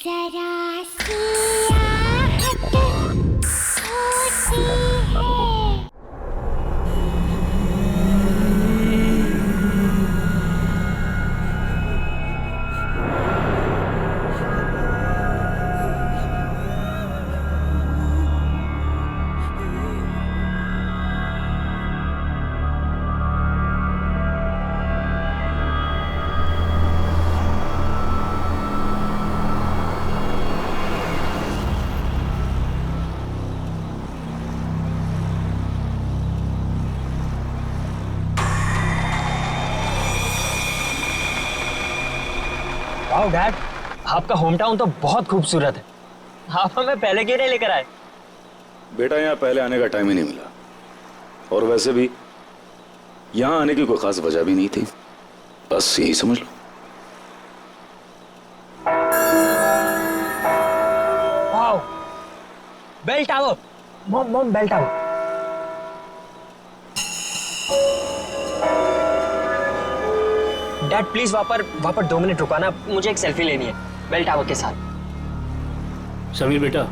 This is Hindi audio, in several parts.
जरा सी आहट होती है। वाओ डैड, आपका होम टाउन तो बहुत खूबसूरत है। आप हमें पहले क्यों नहीं लेकर आए? बेटा यहाँ पहले आने का टाइम ही नहीं मिला, और वैसे भी यहाँ आने की कोई खास वजह भी नहीं थी, बस यही समझ लो। Wow, bell tower. Mom mom, bell tower. Dad please वहां पर 2 मिनट रुकाना, मुझे एक सेल्फी लेनी है बेल टावर के साथ। समीर बेटा,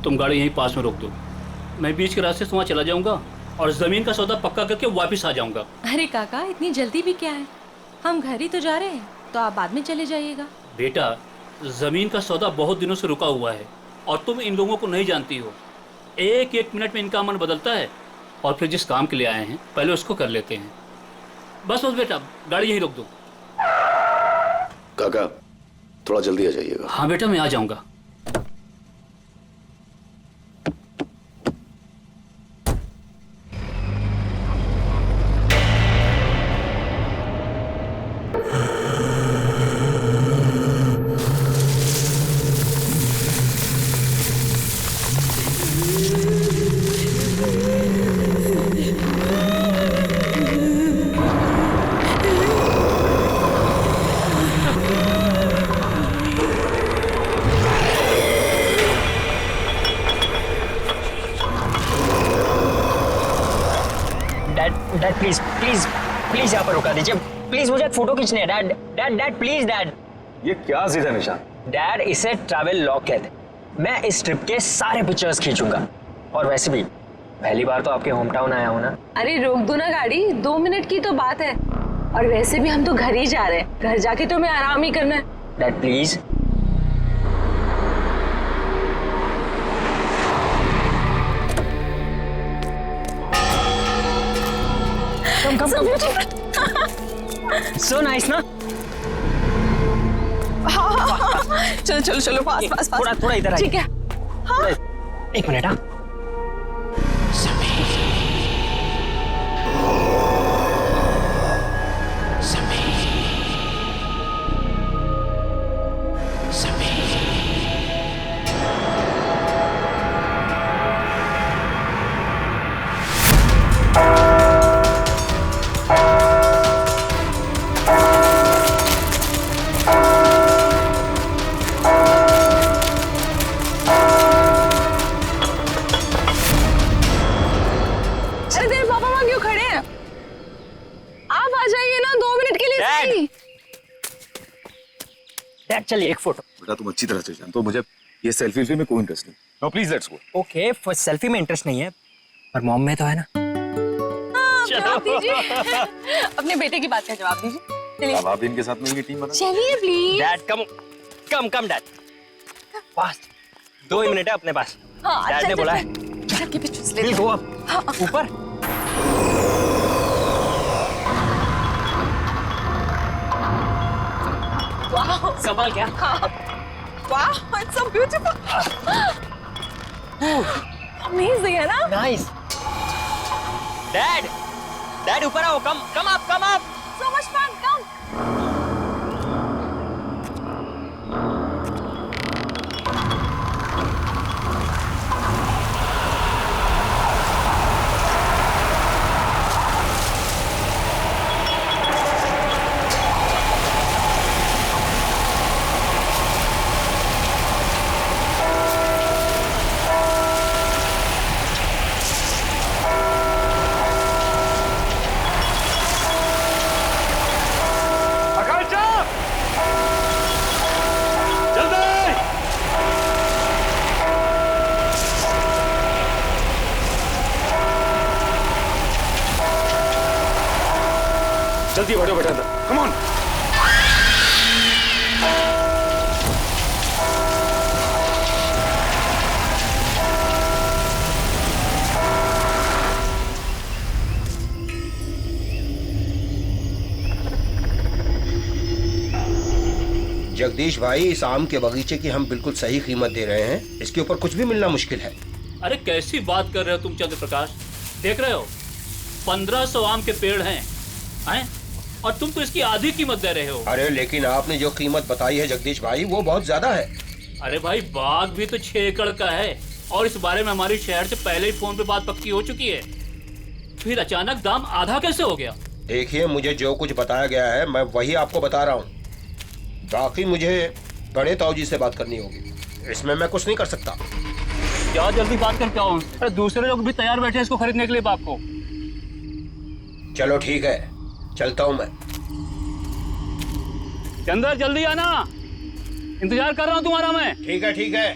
तुम गाड़ी यहीं पास में रोक दो, मैं बीच के रास्ते से वहाँ चला जाऊंगा और जमीन का सौदा पक्का करके वापस आ जाऊंगा। अरे काका, इतनी जल्दी भी क्या है, हम घर ही तो जा रहे हैं, तो आप बाद में चले जाइएगा। बेटा, जमीन का सौदा बहुत दिनों से रुका हुआ है और तुम इन लोगों को नहीं जानती हो। एक एक मिनट में इनका मन बदलता है, और फिर जिस काम के लिए आए हैं पहले उसको कर लेते हैं। बस बस बेटा, गाड़ी यहीं रोक दो। काका थोड़ा जल्दी आ जाइएगा। हाँ बेटा, मैं आ जाऊंगा। डैड प्लीज प्लीज प्लीज यहाँ पर रुका दीजिए प्लीज, मुझे एक फोटो खींचनी है। Dad dad dad please dad. ये क्या सीधा निशान? डैड, इसे ट्रैवल लॉग कहते हैं। मैं इस ट्रिप के सारे पिक्चर्स खींचूंगा, और वैसे भी पहली बार तो आपके होम टाउन आया हूँ ना। अरे रोक दो ना गाड़ी, 2 मिनट की तो बात है, और वैसे भी हम तो घर ही जा रहे हैं, घर जाके तो हमें आराम ही करना है। Dad please. Come come come. So nice ना? चलो चलो चलो, पास पास पास। थोड़ा थोड़ा इधर आइए। ठीक है। हाँ। एक मिनट। हाँ, डैड चलिए एक फोटो। बेटा तुम अच्छी तरह से जानते हो मुझे ये सेल्फी में कोई इंटरेस्ट नहीं। No please let's go. Okay, for selfie में इंटरेस्ट नहीं है, पर मॉम में तो है ना। जवाब दीजिए। अपने बेटे की बात का जवाब दीजिए। चलिए। अब आप इनके साथ मिलकर टीम बना। चलिए please. Dad come come come dad, fast. 2 he minute है अपने पास। डैड ने बोला है। के पीछे विल गो अप, ऊपर। कमाल क्या? वाह, इट्स सो ब्यूटीफुल। अमेजिंग है ना? नाइस। डैड डैड ऊपर आओ, come come up come up. So much fun, come. की ऑटो बैठा था। Come on. जगदीश भाई, इस आम के बगीचे की हम बिल्कुल सही कीमत दे रहे हैं। इसके ऊपर कुछ भी मिलना मुश्किल है। अरे कैसी बात कर रहे हो तुम चंद्र प्रकाश? देख रहे हो 1500 आम के पेड़ हैं और तुम तो इसकी आधी कीमत दे रहे हो। अरे लेकिन आपने जो कीमत बताई है जगदीश भाई, वो बहुत ज्यादा है। अरे भाई बाग भी तो 6 एकड़ का है और इस बारे में हमारी शहर से पहले ही फोन पे बात पक्की हो चुकी है। फिर अचानक दाम आधा कैसे हो गया? देखिए, मुझे जो कुछ बताया गया है मैं वही आपको बता रहा हूँ। बाकी मुझे बड़े ताऊजी से बात करनी होगी, इसमें मैं कुछ नहीं कर सकता। क्या जल्दी बात करके आओ? अरे दूसरे लोग भी तैयार बैठे हैं इसको खरीदने के लिए बाग को। चलो ठीक है, चलता हूँ मैं। चंद्र जल्दी आना, इंतजार कर रहा हूँ तुम्हारा मैं। ठीक है ठीक है।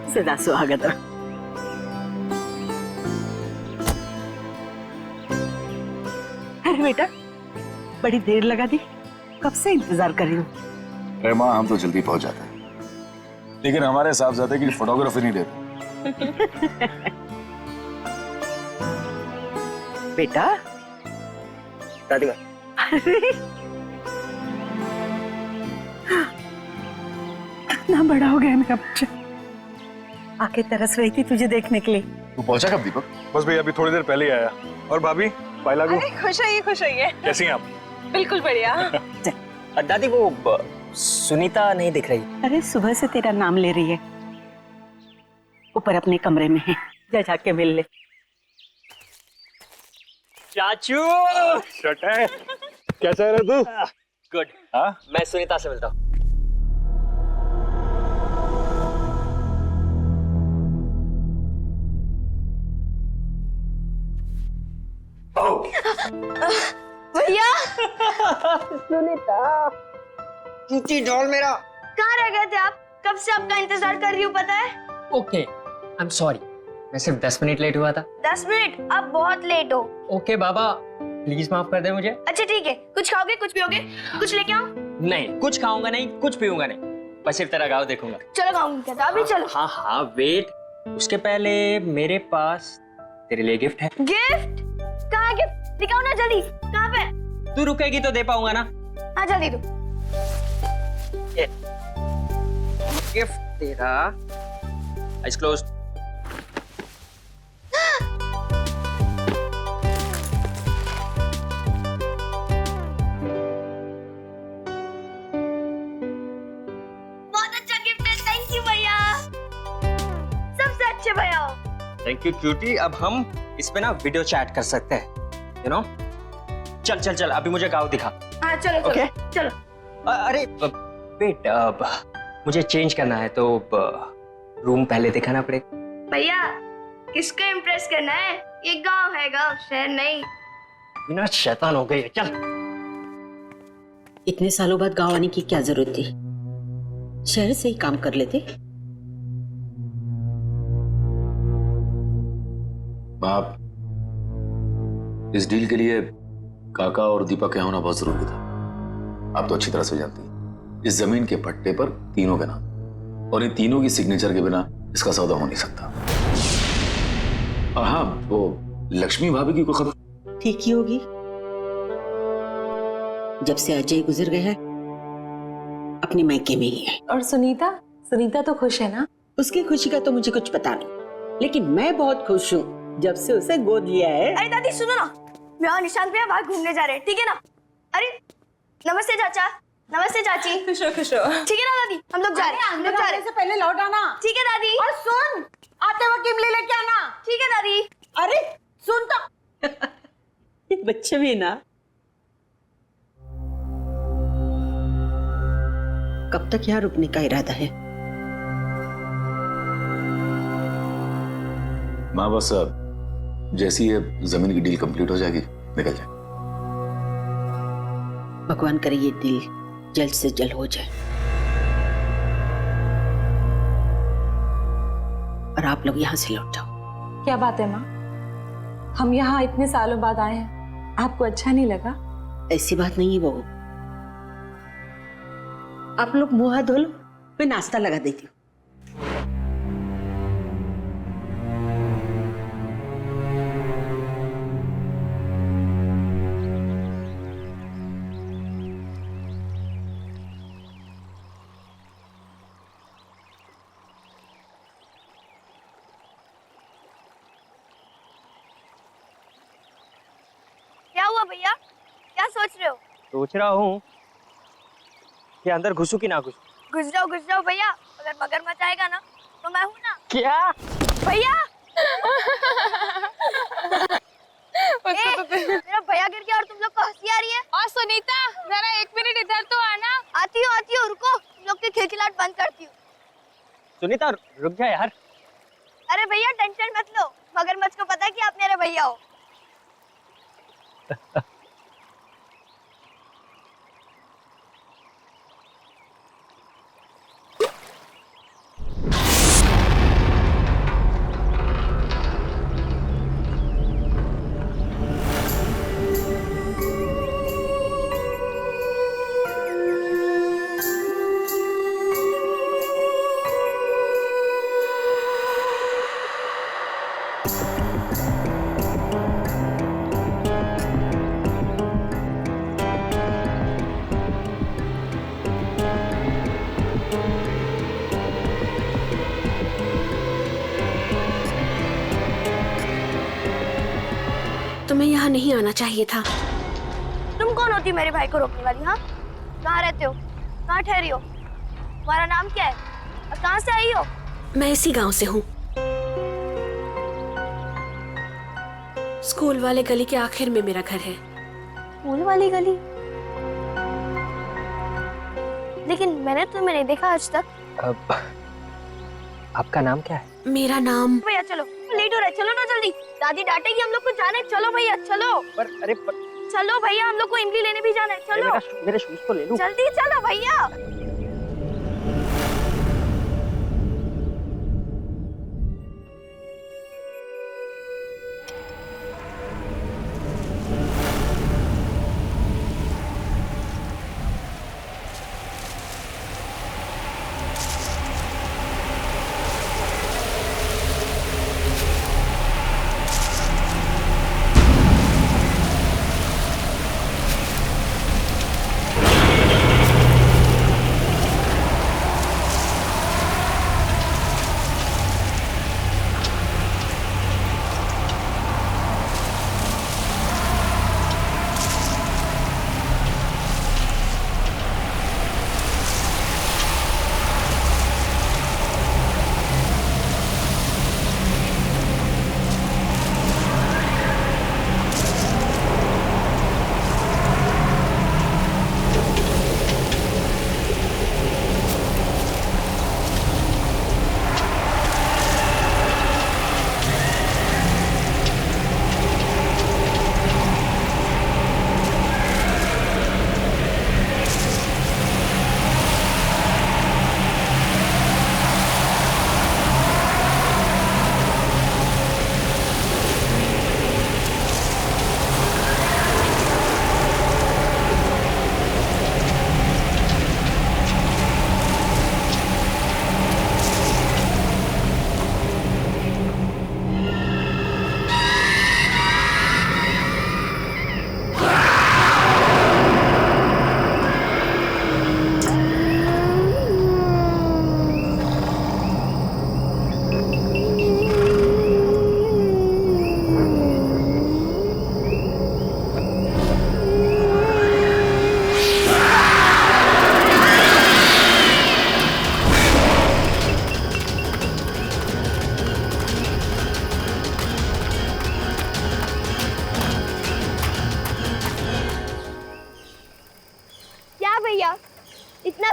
सदा स्वागत। अरे बेटा, बड़ी देर लगा दी, कब से इंतजार कर रही हूँ। अरे माँ, हम तो जल्दी पहुंच जाते हैं, लेकिन हमारे साहबजादे की फोटोग्राफी नहीं देते। बेटा दादी माँ, अरे कितना बड़ा हो गया मेरा बच्चा। आके तरस रही थी तुझे देखने के लिए। तू पहुंचा कब दीपक? बस भैया अभी थोड़ी देर पहले ही आया। और भाभी पायला को खुश है। कैसी हैं आप? बिल्कुल बढ़िया। दादी वो सुनीता नहीं दिख रही। अरे सुबह से तेरा नाम ले रही है, ऊपर अपने कमरे में है, जा जाके मिल ले। चाचू शट है। कैसा है रे तू? गुड। हाँ? मैं सुनीता से मिलता हूँ। भैया नीचे डॉल मेरा। कहाँ रह गए थे आप? कब से आपका इंतजार कर रही हूँ, पता है? ओके, आई एम सॉरी, मैं सिर्फ 10 मिनट लेट हुआ था। 10 मिनट? आप बहुत लेट हो। ओके बाबा, प्लीज माफ कर दे मुझे। अच्छा ठीक है, कुछ खाओगे, कुछ पियोगे? कुछ लेके आओ? नहीं, कुछ खाऊंगा नहीं, कुछ पीऊंगा नहीं, बस सिर्फ तेरा गाँव देखूंगा। चलो खाऊंगी, कहता अभी चलो। हाँ हाँ वेट, उसके पहले मेरे पास तेरे लिए गिफ्ट है। गिफ्ट? कहाँ गिफ्ट? दिखाओ ना जल्दी, कहाँ पे? तू रुकेगी तो दे पाऊंगा ना। हाँ जल्दी दो। गिफ्ट तेरा। Eyes close. बहुत अच्छा गिफ्ट है, थैंक यू भैया। Thank you cutie. अब हम इस पे ना वीडियो चैट कर सकते हैं, यू नो। चल चल चल, अभी मुझे गाँव दिखा। हाँ चलो चलो Okay. चलो। अरे वेट, मुझे चेंज करना है तो रूम पहले दिखाना पड़ेगा। भैया किसको इम्प्रेस करना है? ये गांव है, गांव, शहर नहीं। बिना शैतान हो गई है, चल। इतने सालों बाद गांव आने की क्या जरूरत थी? शहर से ही काम कर लेते। बाप, इस डील के लिए काका और दीपक के होना बहुत जरूरी था। आप तो अच्छी तरह से जानती हैं, इस जमीन के पट्टे पर तीनों के नाम, और इन तीनों की सिग्नेचर के बिना इसका सौदा हो नहीं सकता। और हाँ, वो लक्ष्मी भाभी की कोई खबर? ठीक ही होगी। जब से अजय गुजर गया है अपने मायके में ही है। और सुनीता सुनीता तो खुश है ना? उसकी खुशी का तो मुझे कुछ पता नहीं, लेकिन मैं बहुत खुश हूँ जब से उसे गोद लिया है। अरे दादी सुनो ना, मैं और निशांत भैया बाहर घूमने जा रहे हैं, ठीक है ना? अरे नमस्ते चाचा, नमस्ते चाची। खुश हो खुश हो। ठीक है ना दादी, हम लोग जा रहे हैं, हम लोग जा रहे हैं। पहले लौट आना। ठीक है दादी। और सुन, आते वक्त इमली लेके आना। ठीक है दादी। अरे सुन तो। ये बच्चे भी ना, कब तक यहाँ रुकने का इरादा है? माँ बस जैसी ये जमीन की डील कंप्लीट हो जाएगी निकल जाए। भगवान करे ये डील जल्द से जल्द हो जाए और आप लोग यहाँ से लौट जाओ। क्या बात है माँ, हम यहाँ इतने सालों बाद आए हैं, आपको अच्छा नहीं लगा? ऐसी बात नहीं है बहू, आप लोग मुंह हाथ धो लो, मैं नाश्ता लगा देती हूँ। क्या हुआ भैया, क्या सोच रहे हो? सोच रहा हूँ कि अंदर घुसूं कि ना घुसूं। घुस जाओ भैया, अगर मगरमच्छ आएगा ना तो मैं हूँ ना। क्या भैया मेरा भैया गिर गया और तुम लोग को हंसी आ रही है। और सुनीता जरा 1 मिनट इधर तो आना। आती हूँ रुको, तुम लोग की खिलखिलाहट बंद करती हूँ। सुनीता रुक जा यार। अरे भैया टेंशन मत लो, मगरमच्छ को पता है कि आप मेरे भैया हो। तुम्हें यहाँ नहीं आना चाहिए था। तुम कौन होती मेरे भाई को रोकने वाली? हाँ, कहाँ रहते हो, कहाँ ठहरी हो, तुम्हारा नाम क्या है और कहाँ से आई हो? मैं इसी गांव से हूँ। स्कूल वाले गली के आखिर में मेरा घर है। स्कूल वाली गली? लेकिन मैंने तुम्हें नहीं देखा आज तक। आपका नाम क्या है? मेरा नाम। भैया चलो, लेट हो रहा है, चलो ना जल्दी, दादी डांटेगी हम लोग को। जाने, चलो भैया चलो। अरे चलो भैया, हम लोग को इमली लेने भी जाना है, चलो। मेरे शूज तो ले लूं। जल्दी चलो भैया।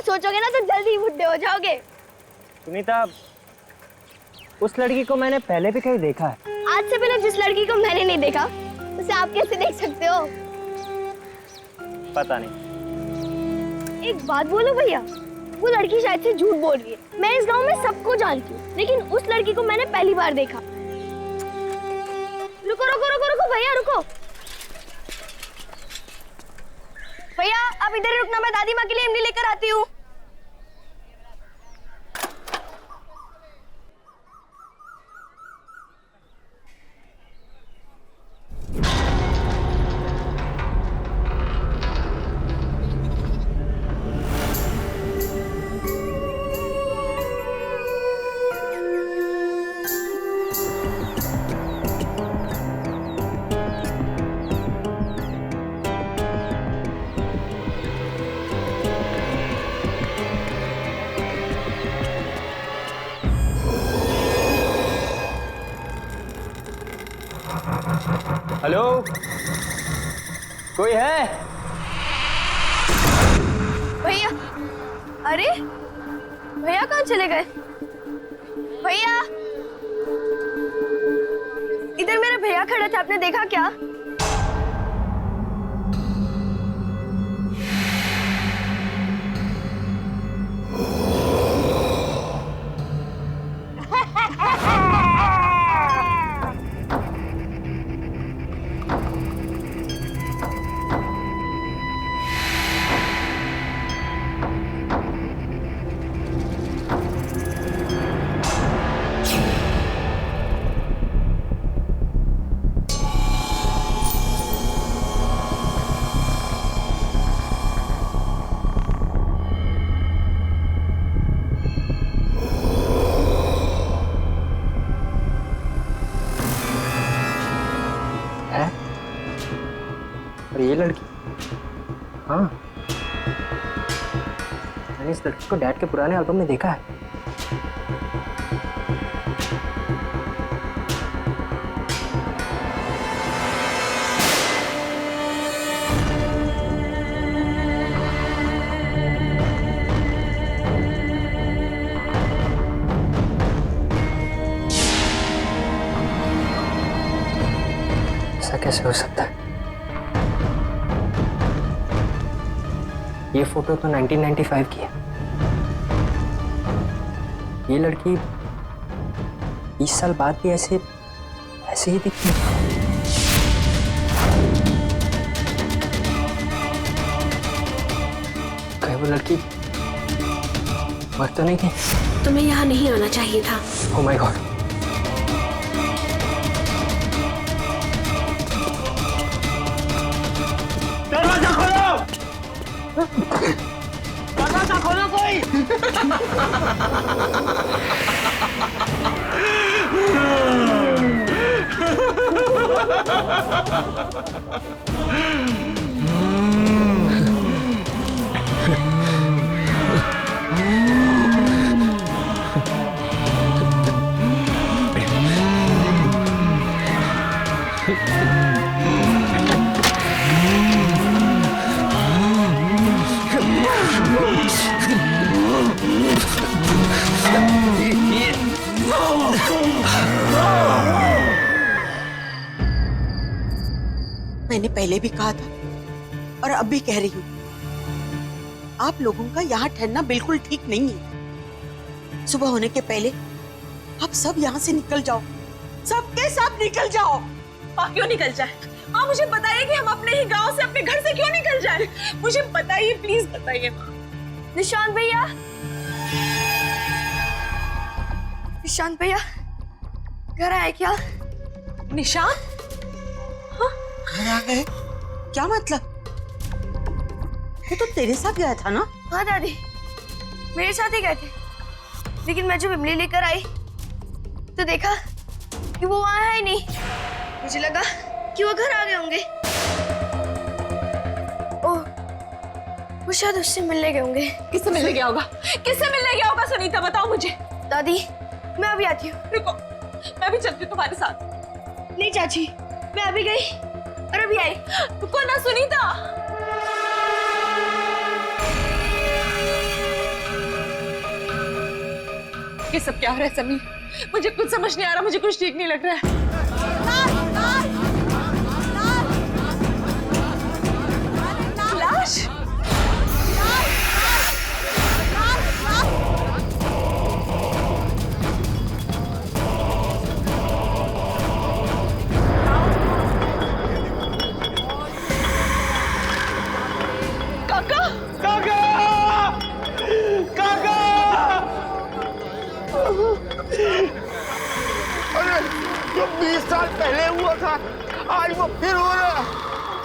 सोचोगे ना तो जल्दी बुढ़े हो जाओगे। सुनीता, उस लड़की को मैंने पहले भी कहीं देखा है। आज से पहले जिस लड़की को मैंने नहीं देखा उसे आप कैसे देख सकते हो? पता नहीं। एक बात बोलो भैया, वो लड़की शायद से झूठ बोल रही है। मैं इस गांव में सबको जानती हूँ, लेकिन उस लड़की को मैंने पहली बार देखा। रुको रुको रुको रुको भैया रुको। भैया आप इधर ही रुकना, मैं दादी माँ के लिए इमली लेकर आती हूँ। हेलो, कोई है? भैया, अरे भैया कहाँ चले गए? भैया, इधर मेरे भैया खड़े थे, आपने देखा क्या? और ये लड़की, हाँ, मैंने इस लड़की को डैड के पुराने एल्बम में देखा है। ऐसा कैसे हो सकता है? ये फोटो तो 1995 की है। ये लड़की 20 साल बाद भी ऐसे ही दिखती है। कहीं वो लड़की मर तो नहीं गई? तुम्हें यहाँ नहीं आना चाहिए था। Oh my God. दरवाजा खोलो! दरवाजा खोलो कोई! मैंने पहले भी कहा था और अब भी कह रही हूँ, आप लोगों का यहाँ ठहरना बिल्कुल ठीक नहीं है। सुबह होने के पहले आप सब यहाँ से निकल जाओ, सबके सब निकल जाओ। माँ क्यों निकल जाए? माँ मुझे बताइए कि हम अपने ही गांव से, अपने घर से क्यों निकल जाए? मुझे बताइए, प्लीज बताइए माँ। निशांत भैया, निशांत भैया घर आए क्या? निशांत? घर आ गए? क्या मतलब? वो तो तेरे साथ गया था ना? हाँ दादी, मेरे साथ ही गए थे, लेकिन मैं जब इमली लेकर आई तो देखा कि वो वहां है ही नहीं। मुझे लगा कि वो घर आ गए होंगे। ओह, वो शायद उससे मिलने गए होंगे। किससे मिलने गया होगा? किससे मिलने गया होगा सुनीता, बताओ मुझे। दादी मैं अभी आती हूँ। रुको, मैं भी चलती हूँ तुम्हारे साथ। नहीं चाची, मैं अभी गई और अभी आई। रुको ना सुनीता। ये सब क्या हो रहा है समीर? मुझे कुछ समझ नहीं आ रहा, मुझे कुछ ठीक नहीं लग रहा है। लाश? काका! काका! काका! अरे जो 20 साल पहले हुआ था आज वो फिर हो रहा है।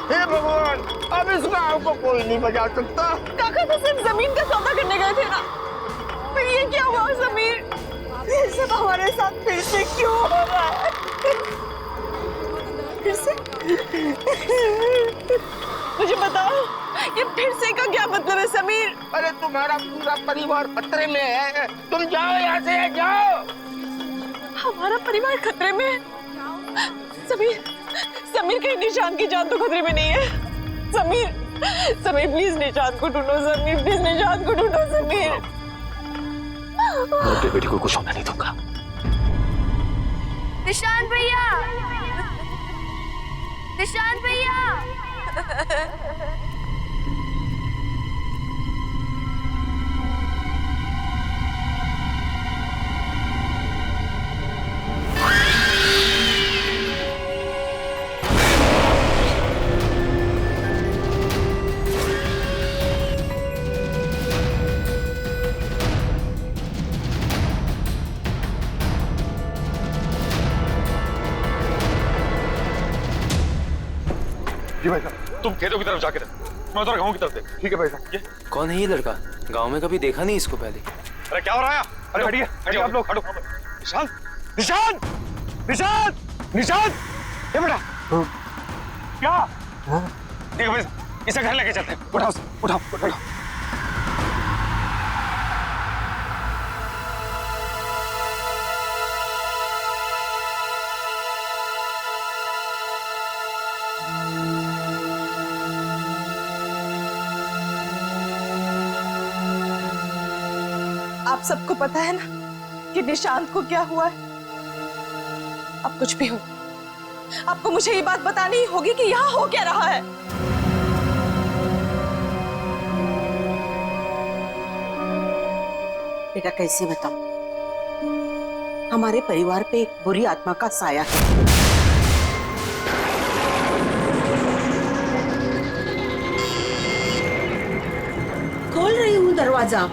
हे भगवान, अब इस गांव को कोई नहीं बचा सकता। काका तो सिर्फ जमीन का सौदा करने गए थे ना, फिर ये क्या हुआ समीर? ये सब हमारे साथ फिर से क्यों हो रहा है? फिर से? मुझे बताओ, ये फिर से का क्या मतलब है समीर? अरे तुम्हारा पूरा परिवार खतरे में है, तुम जाओ यहाँ से, जाओ। हमारा परिवार खतरे में है? समीर, समीर कहीं निशान की जान तो खतरे में नहीं है? समीर, समीर प्लीज निशान को ढूंढो, समीर प्लीज निशान को ढूंढो, समीर। मैं अपनी बेटी को कुछ होने नहीं दूंगा। निशान भैया, निशान भैया। जी भाई साहब, तुम खेतों की तरफ जाके रहो, मैं उधर गाँव की तरफ देख। ठीक है भाई साहब। ये कौन है ये लड़का? गांव में कभी देखा नहीं इसको पहले। अरे क्या हो रहा है? अरे हटिए, हटिए आप लोग, हटो। निशान, निशान, निशान, निशान, ये बेटा क्या? देखो भाई, इसे घर लेके चलते हैं। उठाओ, उठाओ, उठाओ। आप सबको पता है ना कि निशांत को क्या हुआ है? अब कुछ भी हो, आपको मुझे ये बात बतानी ही होगी कि यहाँ हो क्या रहा है। बेटा कैसे बताऊं? हमारे परिवार पे एक बुरी आत्मा का साया है। खोल रही हूँ दरवाजा।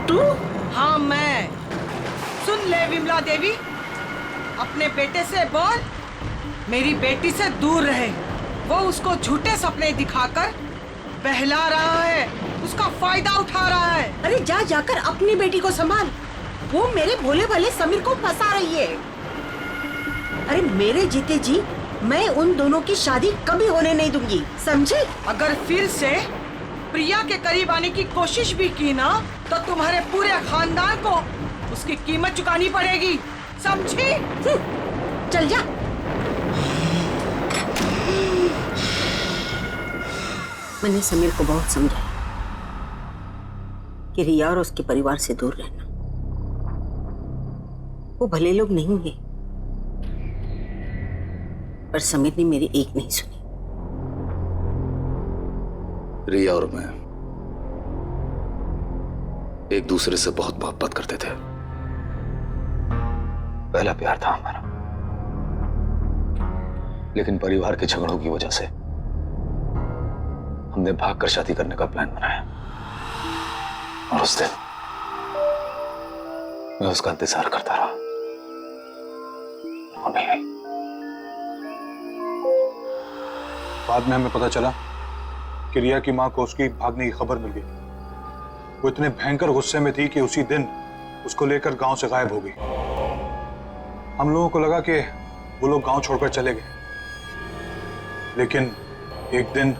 तू? हाँ मैं। सुन ले विमला देवी, अपने बेटे से बोल मेरी बेटी से दूर रहे। वो उसको झूठे सपने दिखाकर बहला रहा है, उसका फायदा उठा रहा है। अरे जा जाकर अपनी बेटी को संभाल, वो मेरे भोले भाले समीर को फंसा रही है। अरे मेरे जीते जी मैं उन दोनों की शादी कभी होने नहीं दूंगी, समझे? अगर फिर से प्रिया के करीब आने की कोशिश भी की ना तो तुम्हारे पूरे खानदान को उसकी कीमत चुकानी पड़ेगी, समझी? चल जा। मैंने समीर को बहुत समझाया कि रिया और उसके परिवार से दूर रहना। वो भले लोग नहीं है, पर समीर ने मेरी एक नहीं सुनी। रिया और मैं एक दूसरे से बहुत मोहब्बत करते थे, पहला प्यार था हमारा। लेकिन परिवार के झगड़ों की वजह से हमने भागकर शादी करने का प्लान बनाया, और उस दिन मैं उसका इंतजार करता रहा। वो नहीं आई। बाद में हमें पता चला कि रिया की मां को उसकी भागने की खबर मिल गई। वो इतने भयंकर गुस्से में थी कि उसी दिन उसको लेकर गांव से गायब हो गई। हम लोगों को लगा कि वो लोग गांव छोड़कर चले गए, लेकिन एक दिन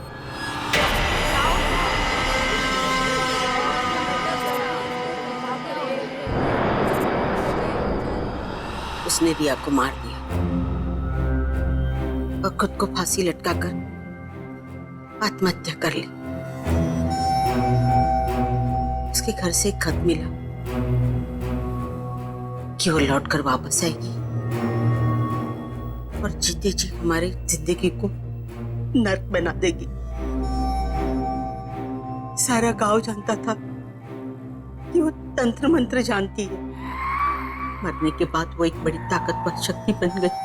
उसने रिया को मार दिया और खुद को फांसी लटकाकर आत्महत्या कर ली। उसके घर से एक खत मिला कि वो लौट कर वापस आएगी और जीते जी हमारे जिंदगी को नर्क बना देगी। सारा गांव जानता था कि वो तंत्र मंत्र जानती है। मरने के बाद वो एक बड़ी ताकतवर शक्ति बन गई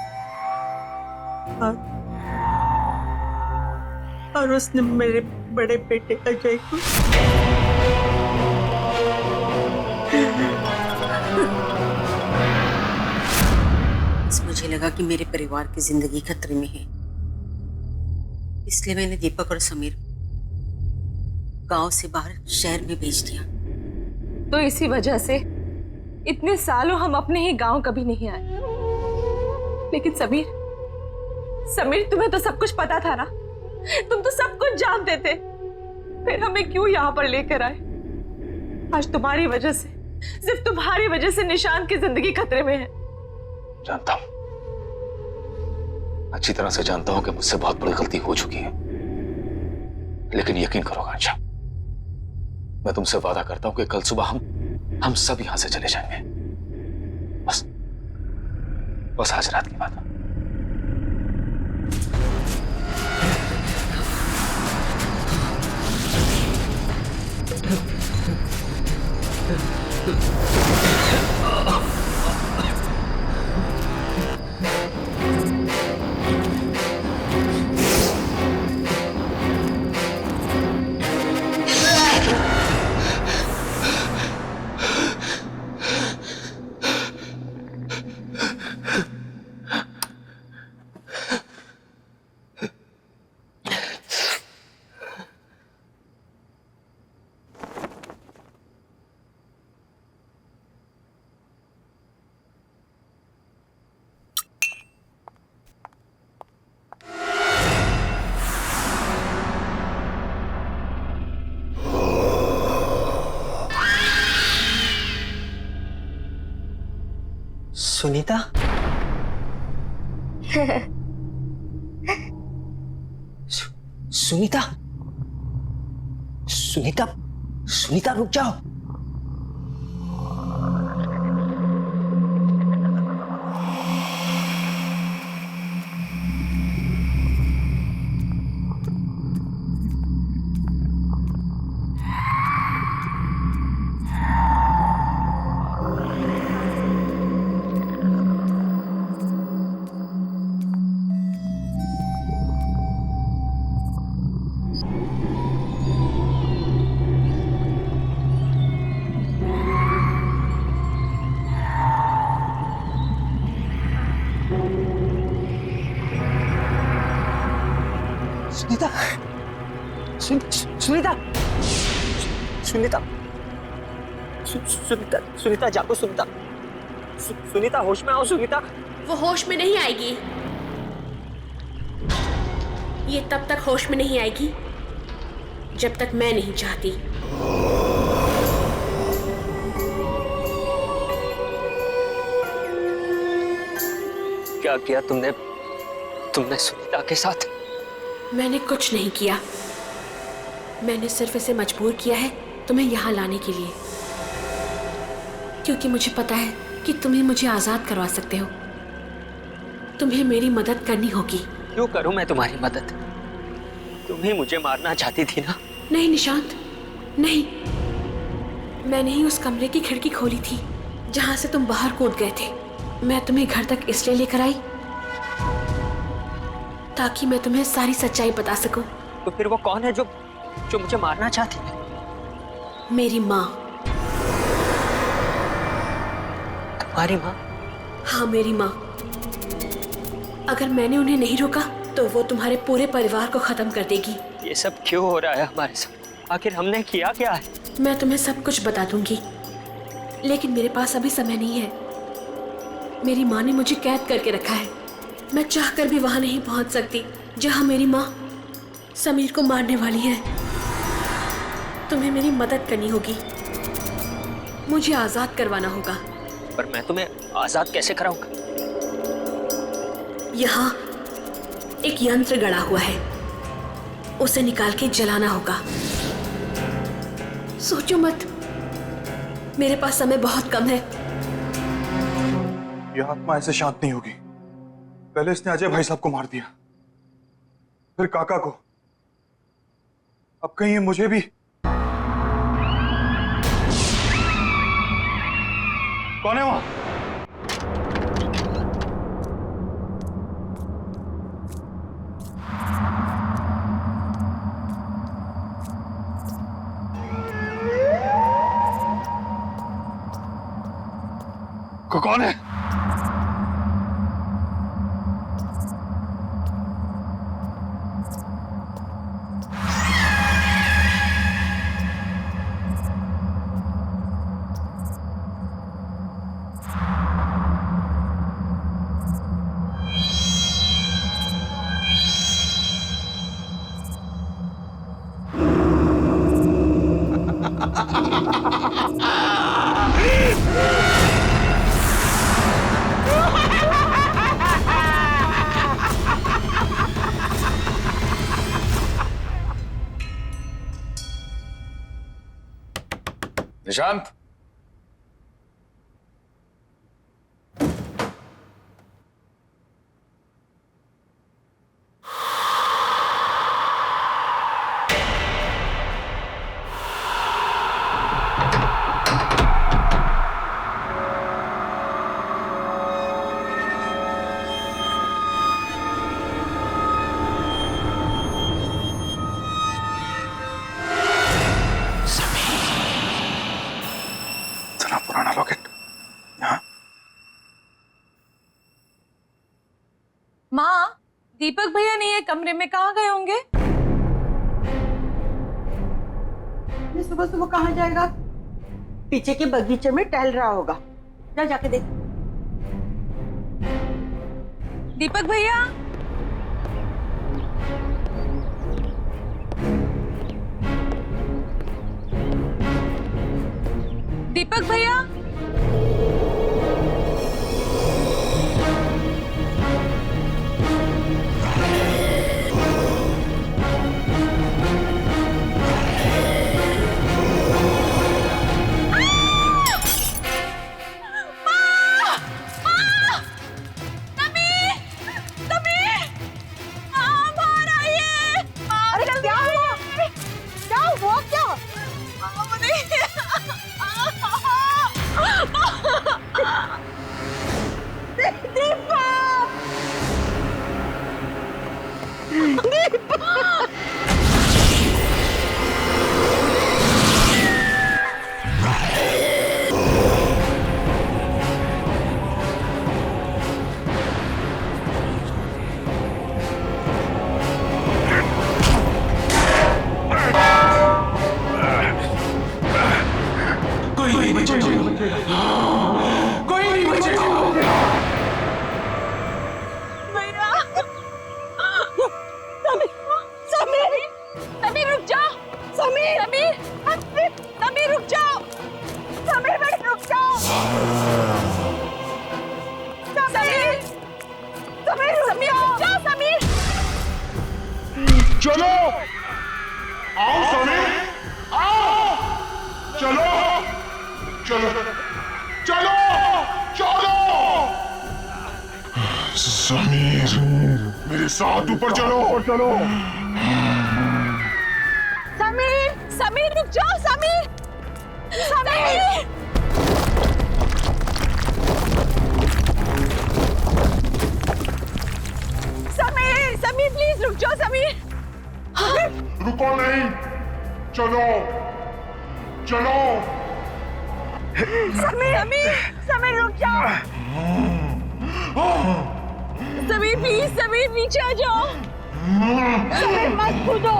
और उसने मेरे बड़े बेटे अजय को मुझे लगा कि मेरे परिवार की जिंदगी खतरे में है, इसलिए मैंने दीपक और समीर गांव से बाहर शहर में भेज दिया। तो इसी वजह से इतने सालों हम अपने ही गांव कभी नहीं आए। लेकिन समीर तुम्हें तो सब कुछ पता था ना, तुम तो सब कुछ जानते थे, फिर हमें क्यों यहाँ पर लेकर आए? आज तुम्हारी वजह से, सिर्फ तुम्हारी वजह से निशांत की जिंदगी खतरे में है। जानता हूं, अच्छी तरह से जानता हूं कि मुझसे बहुत बड़ी गलती हो चुकी है, लेकिन यकीन करो आंशा, मैं तुमसे वादा करता हूं कि कल सुबह हम सब यहां से चले जाएंगे। बस आज रात की बात है। सुनीता, सुनीता, सुनीता, सुनीता रुक जाओ। सुनीता, सुनीता, सुनीता, सुनीता, सुनीता जागो, सुनीता, सुनीता होश में आओ, सुनीता। वो होश में नहीं आएगी, ये तब तक होश में नहीं आएगी जब तक मैं नहीं चाहती। क्या किया तुमने सुनीता के साथ? मैंने कुछ नहीं किया, मैंने सिर्फ इसे मजबूर किया है तुम्हें यहाँ लाने के लिए, क्योंकि मुझे पता है कि तुम ही मुझे आजाद करवा सकते हो। तुम्हें मेरी मदद करनी होगी। क्यों करूं मैं तुम्हारी मदद? तुम ही मुझे मारना चाहती थी ना? नहीं निशांत, नहीं, मैंने ही उस कमरे की खिड़की खोली थी जहां से तुम बाहर कूद गए थे। मैं तुम्हें घर तक इसलिए लेकर आई ताकि मैं तुम्हें सारी सच्चाई बता सकूं। तो फिर वो कौन है जो मुझे मारना चाहती है? मेरी माँ। तुम्हारी माँ? हाँ, मेरी माँ। अगर मैंने उन्हें नहीं रोका तो वो तुम्हारे पूरे परिवार को खत्म कर देगी। ये सब क्यों हो रहा है हमारे साथ? आखिर हमने किया क्या है? मैं तुम्हें सब कुछ बता दूंगी, लेकिन मेरे पास अभी समय नहीं है। मेरी माँ ने मुझे कैद करके रखा है। मैं चाहकर भी वहां नहीं पहुंच सकती जहां मेरी माँ समीर को मारने वाली है। तुम्हें मेरी मदद करनी होगी, मुझे आजाद करवाना होगा। पर मैं तुम्हें आजाद कैसे कराऊंगा? यहाँ एक यंत्र गड़ा हुआ है, उसे निकाल के जलाना होगा। सोचो मत, मेरे पास समय बहुत कम है। यह आत्मा ऐसे शांत नहीं होगी। पहले इसने अजय भाई साहब को मार दिया, फिर काका को, अब कहीं ये मुझे भी। कौन है वहां? कौन है? निशांत, पुराना लॉकेट यहाँ। माँ, दीपक भैया नहीं है कमरे में, कहाँ गए होंगे? ये सुबह सुबह कहाँ जाएगा? पीछे के बगीचे में टहल रहा होगा। जा जाके देख। दीपक भैया, दीपक भैया, चलो आओ समीर, आओ, चलो चलो चलो चलो समीर, मेरे साथ ऊपर चलो चलो। समीर, समीर रुक जाओ, समीर, समीर, समीर, समीर प्लीज रुक जाओ, समीर। रुको नहीं, चलो चलो। समीर, समीर, समीर रुक जाओ। समीर प्लीज, समीर नीचे आ जाओ। समीर मत कूदो,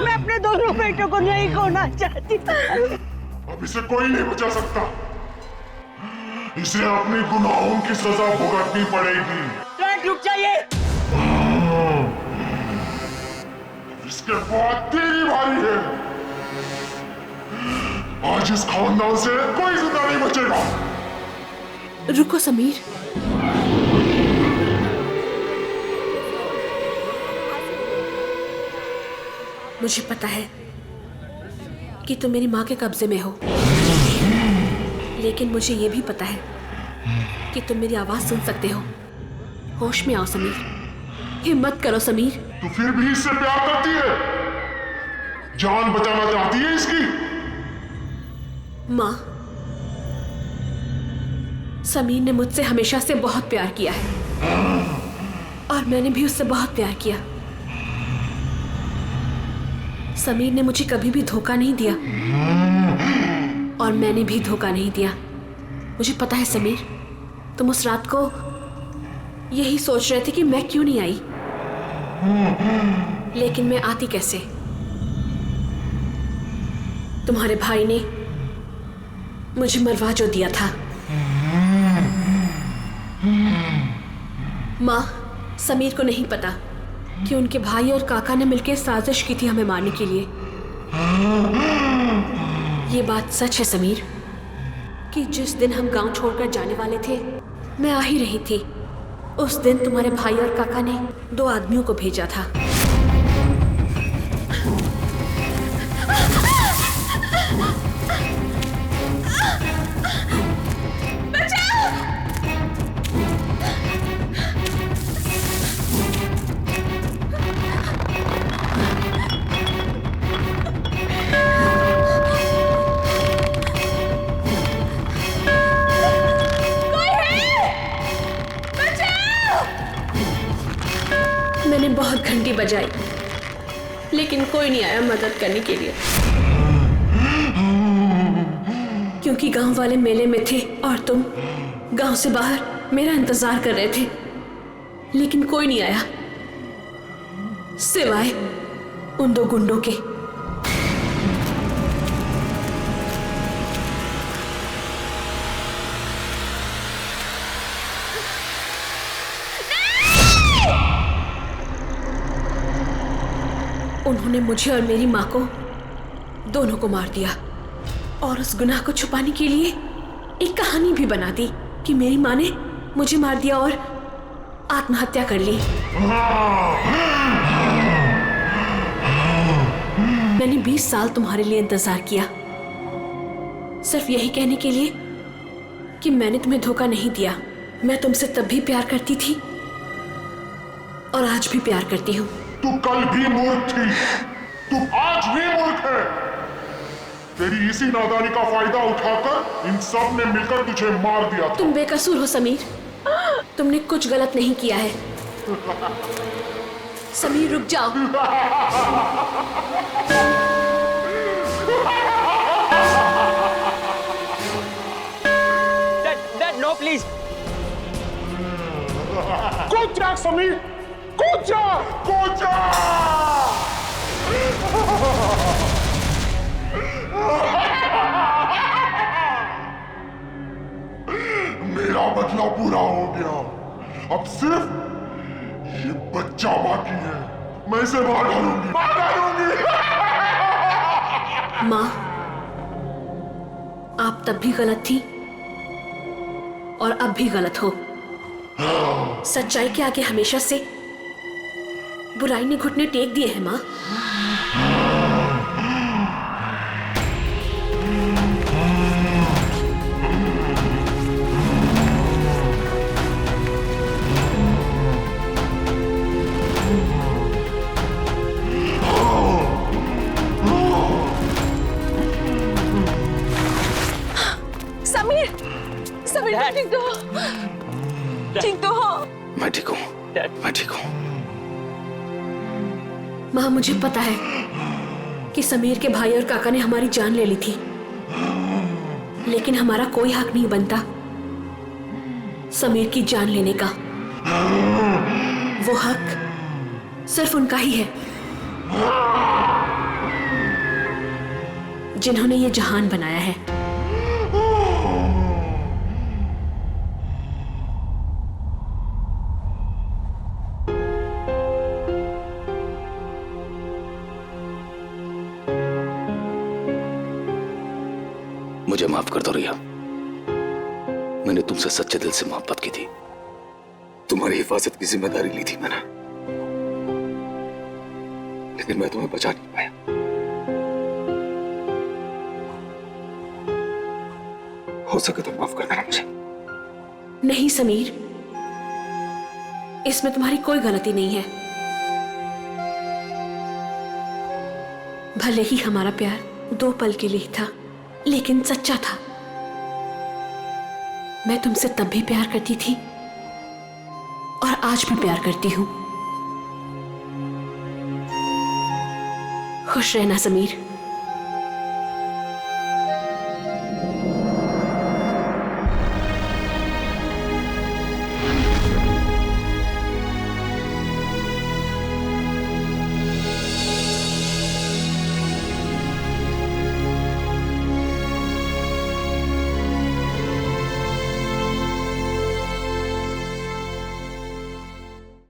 मैं अपने दोनों बेटों को नहीं खोना चाहती। अब इसे कोई नहीं बचा सकता, इसे अपने गुनाहों की सजा भुगतनी पड़ेगी। रुक जाइए। इसके बाद तेरी बारी है। आज इस खानदान से कोई जिंदा नहीं बचेगा। रुको समीर, मुझे पता है कि तुम मेरी माँ के कब्जे में हो। लेकिन मुझे ये भी पता है कि तुम मेरी आवाज सुन सकते हो। होश में आओ समीर, हिम्मत करो समीर। तू फिर भी इससे प्यार करती है? जान बचाना चाहती है इसकी? माँ, समीर ने मुझसे हमेशा से बहुत प्यार किया है और मैंने भी उससे बहुत प्यार किया। समीर ने मुझे कभी भी धोखा नहीं दिया और मैंने भी धोखा नहीं दिया। मुझे पता है समीर, तुम उस रात को यही सोच रहे थे कि मैं क्यों नहीं आई, लेकिन मैं आती कैसे? तुम्हारे भाई ने मुझे मरवा जो दिया था। माँ, समीर को नहीं पता कि उनके भाई और काका ने मिलकर साजिश की थी हमें मारने के लिए। ये बात सच है समीर कि जिस दिन हम गांव छोड़कर जाने वाले थे, मैं आ ही रही थी। उस दिन तुम्हारे भाई और काका ने 2 आदमियों को भेजा था। मैंने बहुत घंटी बजाई, लेकिन कोई नहीं आया मदद करने के लिए, क्योंकि गांव वाले मेले में थे और तुम गांव से बाहर मेरा इंतजार कर रहे थे। लेकिन कोई नहीं आया सिवाय उन 2 गुंडों के। उन्होंने मुझे और मेरी माँ को, दोनों को मार दिया और उस गुनाह को छुपाने के लिए एक कहानी भी बना दी कि मेरी माँ ने मुझे मार दिया और आत्महत्या कर ली। मैंने 20 साल तुम्हारे लिए इंतजार किया, सिर्फ यही कहने के लिए कि मैंने तुम्हें धोखा नहीं दिया। मैं तुमसे तब भी प्यार करती थी और आज भी प्यार करती हूँ। तू कल भी मूर्ख थी, तू आज भी मूर्ख है। तेरी इसी नादानी का फायदा उठाकर इन सब ने मिलकर तुझे मार दिया था। तुम बेकसूर हो समीर, तुमने कुछ गलत नहीं किया है। समीर रुक जाओ। Dad, no, please. कूद जा समीर, कूद जा, कूद जा। मेरा बदला पूरा हो गया, अब सिर्फ ये बच्चा बाकी है। मैं इसे मार डालूंगी, मार डालूंगी। माँ, आप तब भी गलत थी और अब भी गलत हो। सच्चाई के आगे हमेशा से बुराई ने घुटने टेक दिए हैं माँ। समीर, समीर तुम ठीक तो हो? ठीक तो हो? मैं ठीक हूँ, मैं ठीक हूँ। माँ, मुझे पता है कि समीर के भाई और काका ने हमारी जान ले ली थी, लेकिन हमारा कोई हक नहीं बनता समीर की जान लेने का। वो हक सिर्फ उनका ही है जिन्होंने ये जहान बनाया है। मुझे माफ कर दो रिया, मैंने तुमसे सच्चे दिल से मोहब्बत की थी। तुम्हारी हिफाजत की जिम्मेदारी ली थी मैंने, लेकिन मैं तुम्हें बचा नहीं पाया। हो सके तो माफ कर देना मुझे। नहीं समीर, इसमें तुम्हारी कोई गलती नहीं है। भले ही हमारा प्यार 2 पल के लिए था, लेकिन सच्चा था। मैं तुमसे तब भी प्यार करती थी और आज भी प्यार करती हूं। खुश रहना समीर।